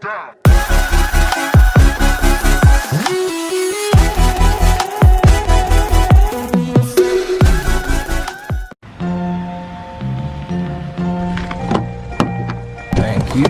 down. Thank you.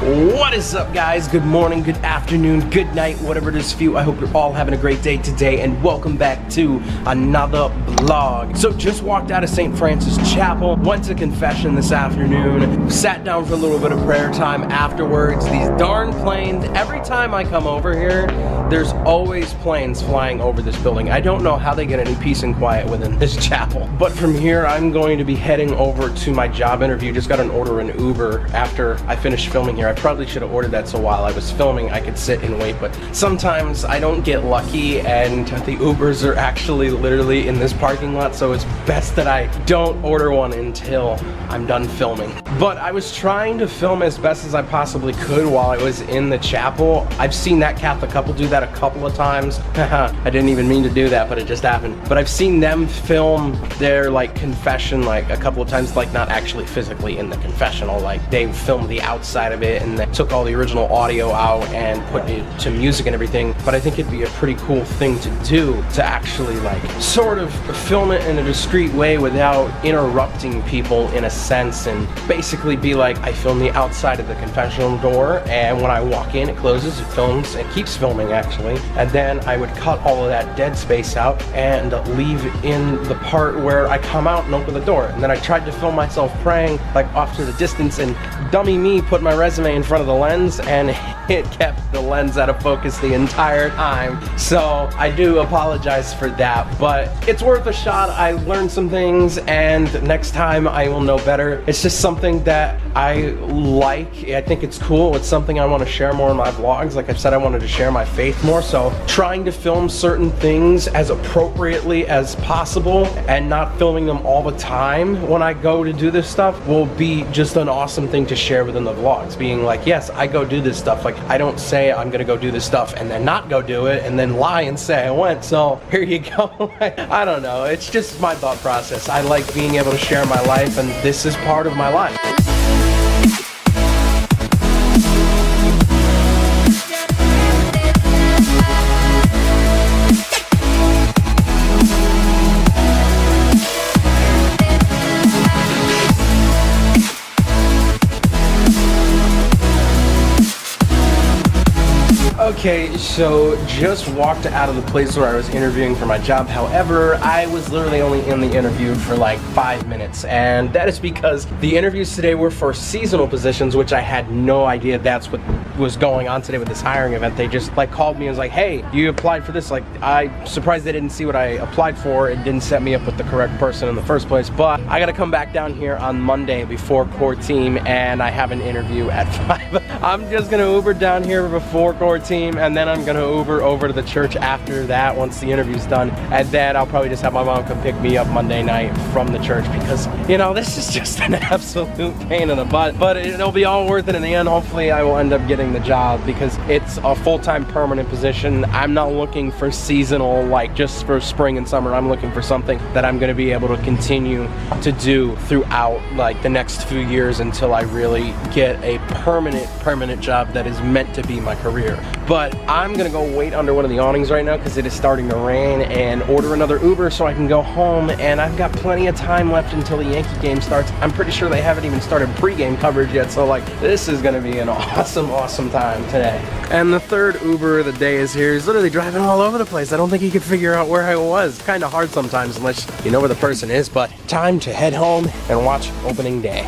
What is up, guys? Good morning, good afternoon, good night, whatever it is for you. I hope you're all having a great day today, and welcome back to another vlog. So just walked out of St. Francis Chapel, went to confession this afternoon, sat down for a little bit of prayer time afterwards. These darn planes, every time I come over here, there's always planes flying over this building. I don't know how they get any peace and quiet within this chapel. But from here, I'm going to be heading over to my job interview. Just got an order an Uber after I finished filming here. I probably should have ordered that so while I was filming I could sit and wait, but sometimes I don't get lucky and the Ubers are actually literally in this parking lot, so it's best that I don't order one until I'm done filming. But I was trying to film as best as I possibly could while I was in the chapel. I've seen that Catholic couple do that a couple of times. I didn't even mean to do that, but it just happened. But I've seen them film their like confession like a couple of times, like not actually physically in the confessional, like they filmed the outside of it and they took all the original audio out and put it to music and everything. But I think it'd be a pretty cool thing to do, to actually like sort of film it in a discreet way without interrupting people in a sense, and basically be like, I film the outside of the confessional door, and when I walk in it closes, it films, it keeps filming actually, and then I would cut all of that dead space out and leave in the part where I come out and open the door. And then I tried to film myself praying like off to the distance, and dummy me put my resume in front of the lens and it kept the lens out of focus the entire time. So I do apologize for that, but it's worth a shot. I learned some things and next time I will know better. It's just something that I like. I think it's cool. It's something I want to share more in my vlogs. Like I said, I wanted to share my faith more, so trying to film certain things as appropriately as possible and not filming them all the time when I go to do this stuff will be just an awesome thing to share within the vlogs. Being like, yes, I go do this stuff. Like I don't say I'm gonna go do this stuff and then not go do it and then lie and say I went. So here you go. I don't know. It's just my thought process. I like being able to share my life, and this is part of my life. Okay, so just walked out of the place where I was interviewing for my job. However, I was literally only in the interview for like 5 minutes, and that is because the interviews today were for seasonal positions, which I had no idea that's what was going on today with this hiring event. They just like called me and was like, hey, you applied for this. Like, I'm surprised they didn't see what I applied for and didn't set me up with the correct person in the first place. But I gotta come back down here on Monday before core team, and I have an interview at 5. I'm just gonna Uber down here before core team team, and then I'm gonna Uber over to the church after that once the interview's done, and then I'll probably just have my mom come pick me up Monday night from the church, because, you know, this is just an absolute pain in the butt, but it'll be all worth it in the end. Hopefully I will end up getting the job because it's a full-time permanent position. I'm not looking for seasonal, like just for spring and summer. I'm looking for something that I'm gonna be able to continue to do throughout like the next few years until I really get a permanent job that is meant to be my career. But I'm gonna go wait under one of the awnings right now because it is starting to rain, and order another Uber so I can go home, and I've got plenty of time left until the Yankee game starts. I'm pretty sure they haven't even started pregame coverage yet, so like this is gonna be an awesome time today. And the third Uber of the day is here. He's literally driving all over the place. I don't think he could figure out where I was. Kind of hard sometimes unless you know where the person is, but time to head home and watch opening day.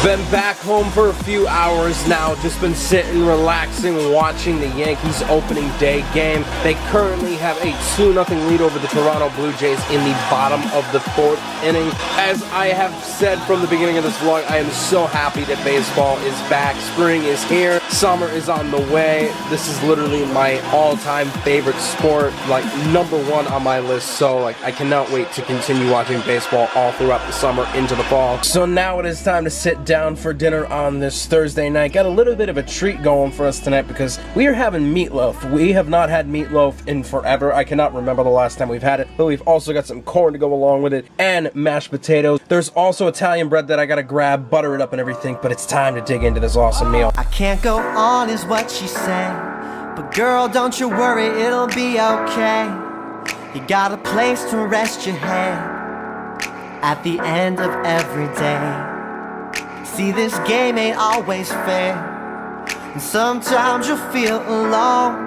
Been back home for a few hours now, just been sitting, relaxing, watching the Yankees opening day game. They currently have a 2-0 lead over the Toronto Blue Jays in the bottom of the 4th inning. As I have said from the beginning of this vlog, I am so happy that baseball is back. Spring is here, summer is on the way. This is literally my all-time favorite sport, like #1 on my list. So like I cannot wait to continue watching baseball all throughout the summer into the fall. So now it is time to sit down for dinner on this Thursday night. Got a little bit of a treat going for us tonight because we are having meatloaf. We have not had meatloaf in forever. I cannot remember the last time we've had it, but we've also got some corn to go along with it and mashed potatoes. There's also Italian bread that I gotta grab, butter it up and everything, but it's time to dig into this awesome meal. I can't go on is what she said, but girl, don't you worry, it'll be okay. You got a place to rest your head at the end of every day. See, this game ain't always fair, and sometimes you'll feel alone.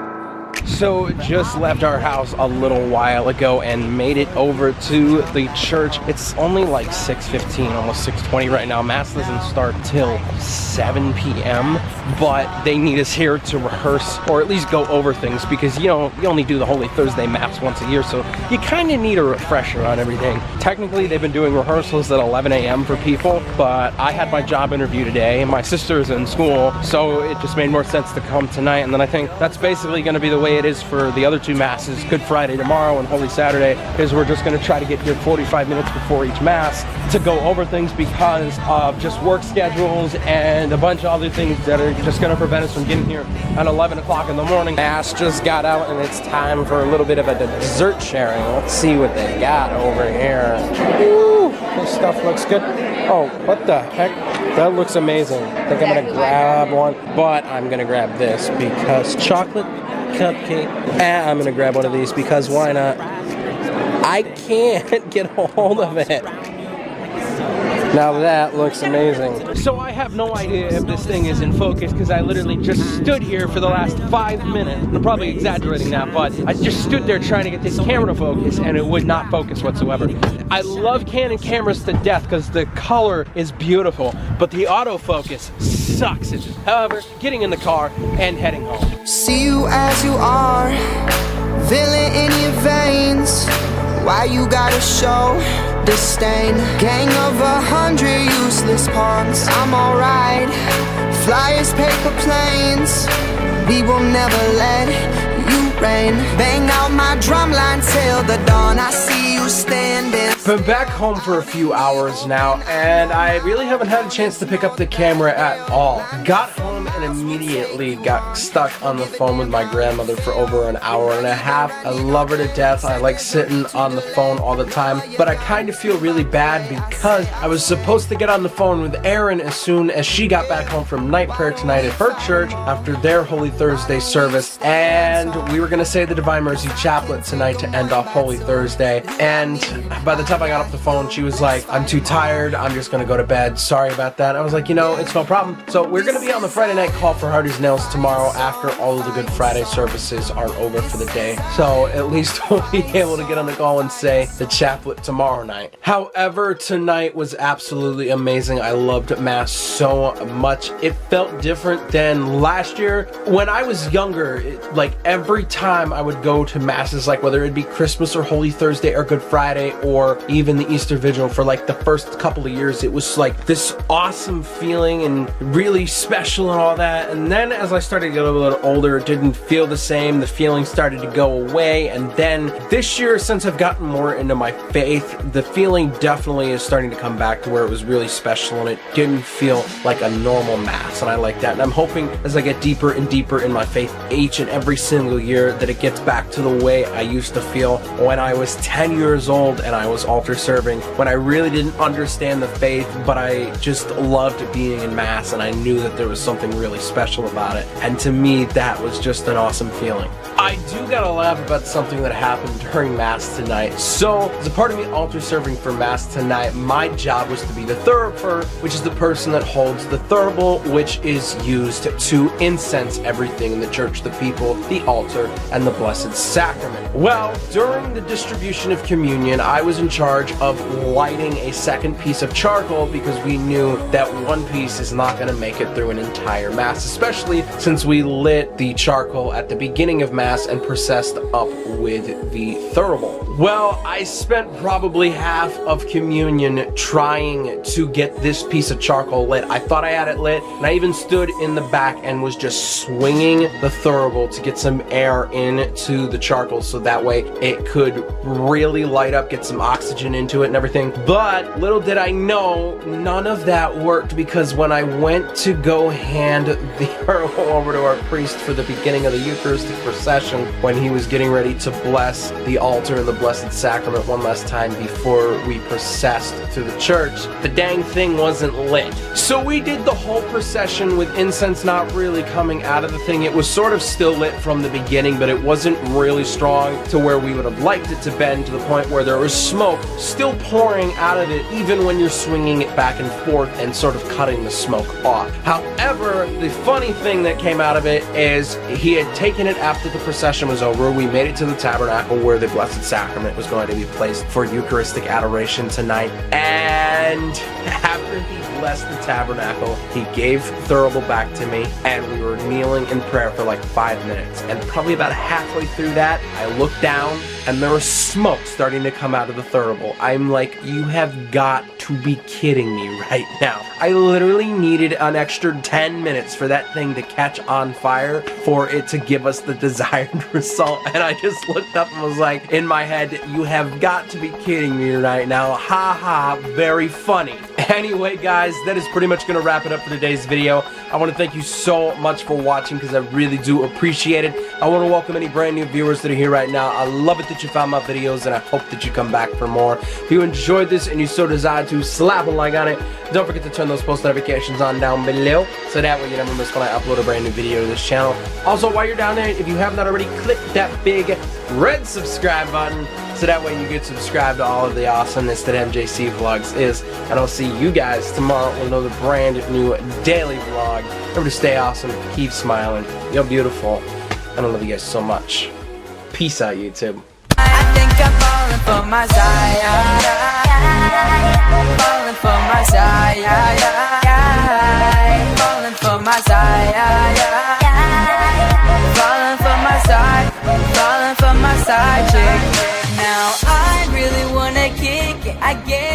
So just left our house a little while ago and made it over to the church. It's only like 6:15, almost 6:20 right now. Mass doesn't start till 7 p.m. but they need us here to rehearse, or at least go over things, because you know, you only do the Holy Thursday Mass once a year, so you kind of need a refresher on everything. Technically, they've been doing rehearsals at 11 a.m. for people, but I had my job interview today, and my sister's in school, so it just made more sense to come tonight. And then I think that's basically going to be the way it is for the other two Masses, Good Friday tomorrow and Holy Saturday, is we're just going to try to get here 45 minutes before each Mass to go over things because of just work schedules and a bunch of other things that are just going to prevent us from getting here at 11 o'clock in the morning. Mass just got out and it's time for a little bit of a dessert sharing. Let's see what they got over here. Ooh, this stuff looks good. Oh, what the heck? That looks amazing. I think I'm going to grab one, but I'm going to grab this because chocolate cupcake. And I'm going to grab one of these because why not? I can't get a hold of it. Now that looks amazing. So I have no idea if this thing is in focus because I literally just stood here for the last 5 minutes. I'm probably exaggerating that, but I just stood there trying to get this camera to focus and it would not focus whatsoever. I love Canon cameras to death because the color is beautiful, but the autofocus sucks. However, getting in the car and heading home. See you as you are, villain in your veins. Why you gotta show disdain? Gang of 100 useless pawns. I'm alright. Flyers, paper planes. We will never let you rain. Bang out my drumline till the dawn. I see you standing. Been back home for a few hours now, and I really haven't had a chance to pick up the camera at all. Got home and immediately got stuck on the phone with my grandmother for over an hour and a half. I love her to death. I like sitting on the phone all the time, but I kind of feel really bad because I was supposed to get on the phone with Erin as soon as she got back home from night prayer tonight at her church after their Holy Thursday service, and we were going to say the Divine Mercy Chaplet tonight to end off Holy Thursday. And by the time I got off the phone, she was like, I'm too tired, I'm just gonna go to bed, sorry about that. I was like, you know, it's no problem. So we're gonna be on the Friday night call for Hardy's Nails tomorrow after all of the Good Friday services are over for the day. So at least we'll be able to get on the call and say the chaplet tomorrow night. However, tonight was absolutely amazing. I loved Mass so much. It felt different than last year. When I was younger, like every time I would go to Masses, like whether it be Christmas or Holy Thursday or Good Friday or or even the Easter Vigil for like the first couple of years. It was like this awesome feeling and really special and all that. And then as I started to get a little older, it didn't feel the same. The feeling started to go away. And then this year, since I've gotten more into my faith, the feeling definitely is starting to come back to where it was really special and it didn't feel like a normal mass. And I like that. And I'm hoping as I get deeper and deeper in my faith each and every single year that it gets back to the way I used to feel when I was 10 years old and I was altar serving, when I really didn't understand the faith, but I just loved being in mass and I knew that there was something really special about it. And to me, that was just an awesome feeling. I do gotta laugh about something that happened during mass tonight. So, as a part of me altar serving for mass tonight, my job was to be the thurifer, which is the person that holds the thurible, which is used to incense everything in the church, the people, the altar, and the Blessed Sacrament. Well, during the distribution of communion, I was in charge of lighting a second piece of charcoal because we knew that one piece is not gonna make it through an entire mass, especially since we lit the charcoal at the beginning of mass and processed up with the thurible. Well, I spent probably half of communion trying to get this piece of charcoal lit. I thought I had it lit, and I even stood in the back and was just swinging the thurible to get some air into the charcoal so that way it could really light up, get some oxygen into it and everything. But little did I know, none of that worked, because when I went to go hand the thurible over to our priest for the beginning of the Eucharistic procession, when he was getting ready to bless the altar and the Blessed Sacrament one last time before we processed through the church, the dang thing wasn't lit. So we did the whole procession with incense not really coming out of the thing. It was sort of still lit from the beginning, but it wasn't really strong to where we would have liked it to bend, to the point where there was smoke still pouring out of it even when you're swinging it back and forth and sort of cutting the smoke off. However, the funny thing that came out of it is he had taken it after the procession was over. We made it to the tabernacle where the Blessed Sacrament was going to be placed for Eucharistic adoration tonight, and after he blessed the tabernacle, he gave thurible back to me, and we were kneeling in prayer for like 5 minutes, and probably about halfway through that, I looked down and there was smoke starting to come out of the thurible. I'm like, you have got to be kidding me right now. I literally needed an extra 10 minutes for that thing to catch on fire for it to give us the desired result. And I just looked up and was like, in my head, you have got to be kidding me right now. Ha ha, very funny. Anyway, guys, that is pretty much going to wrap it up for today's video. I want to thank you so much for watching because I really do appreciate it. I want to welcome any brand new viewers that are here right now. I love it that you found my videos, and I hope that you come back for more. If you enjoyed this and you so desire to, slap a like on it. Don't forget to turn those post notifications on down below so that way you never miss when I upload a brand new video to this channel. Also, while you're down there, if you have not already, click that big red subscribe button so that way you get subscribed to all of the awesomeness that MJC Vlogs is. And I'll see you guys tomorrow with another brand new daily vlog. Remember to stay awesome, keep smiling, you're beautiful, and I love you guys so much. Peace out, YouTube. I think I'm falling for my Messiah, falling for my Messiah, falling for my Messiah, falling for my side, falling for my side chick. Now I really wanna kick it, I get